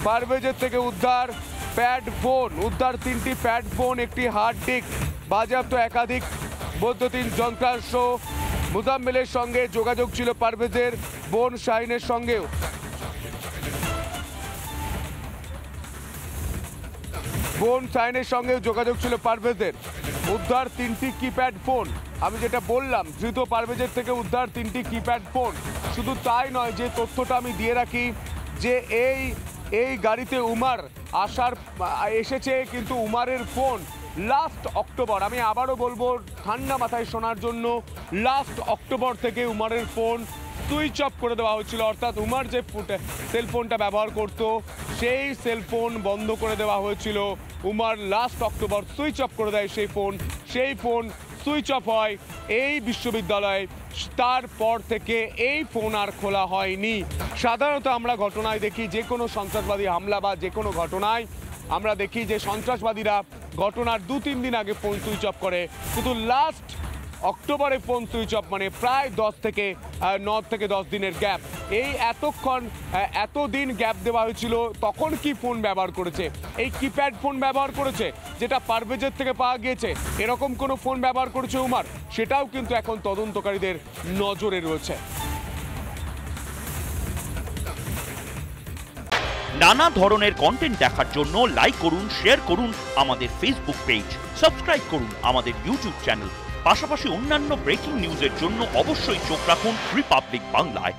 পারভেজের থেকে উদ্ধার pad phone, উদ্ধার 3টি প্যাড ফোন, একটি হার্ড ডিস্ক, বাজেয়াপ্ত একাধিক বৈদ্যুতিন যন্ত্রাংশ। মুজাম্মেলের সঙ্গে যোগাযোগ ছিল পারভেজের বোন শাহিনের সঙ্গেও। যোগাযোগ ছিল পারভেজের। উদ্ধার 3টি কিপ্যাড ফোন। আমি যেটা বললাম, ধৃত পারভেজের থেকে উদ্ধার 3টি কিপ্যাড ফোন। শুধু তাই নয়, যে তথ্যটা আমি দিয়ে রাখি যে এই গাড়িতে উমার এসেছে, কিন্তু উমারের ফোন লাস্ট অক্টোবর, আমি আবারও বলবো ঠান্ডা মাথায় শোনার জন্য, লাস্ট অক্টোবর থেকে উমারের ফোন সুইচ অফ করে দেওয়া হয়েছিল। অর্থাৎ উমার যে সেলফোনটা ব্যবহার করত সেই সেলফোন বন্ধ করে দেওয়া হয়েছিল। উমার লাস্ট অক্টোবর সুইচ অফ করে দেয় সেই ফোন সুইচ অফ হয় এই বিশ্ববিদ্যালয়ে। তারপর থেকে এই ফোন আর খোলা হয়নি। সাধারণত আমরা ঘটনায় দেখি, যে কোনো সন্ত্রাসবাদী হামলা বা যে কোনো ঘটনায় আমরা দেখি যে সন্ত্রাসবাদীরা ঘটনার 2-3 দিন আগে ফোন সুইচ অফ করে, কিন্তু লাস্ট অক্টোবরে ফোন সুইচ অফ মানে প্রায় 9 থেকে 10 দিনের গ্যাপ। এতদিন গ্যাপ দেওয়া হয়েছিল, তখন কি ফোন ব্যবহার করেছে? এই কিপ্যাড ফোন ব্যবহার করেছে, যেটা পারভেজের থেকে পাওয়া গিয়েছে। এরকম কোনো ফোন ব্যবহার করেছে উমার, সেটাও কিন্তু এখন তদন্তকারীদের নজরে রয়েছে। নানা ধরনের কন্টেন্ট দেখার জন্য লাইক করুন, শেয়ার করুন আমাদের ফেসবুক পেজ, সাবস্ক্রাইব করুন আমাদের ইউটিউব চ্যানেল। পাশাপাশি অন্যান্য ব্রেকিং নিউজের জন্য অবশ্যই চোখ রাখুন রিপাবলিক বাংলায়।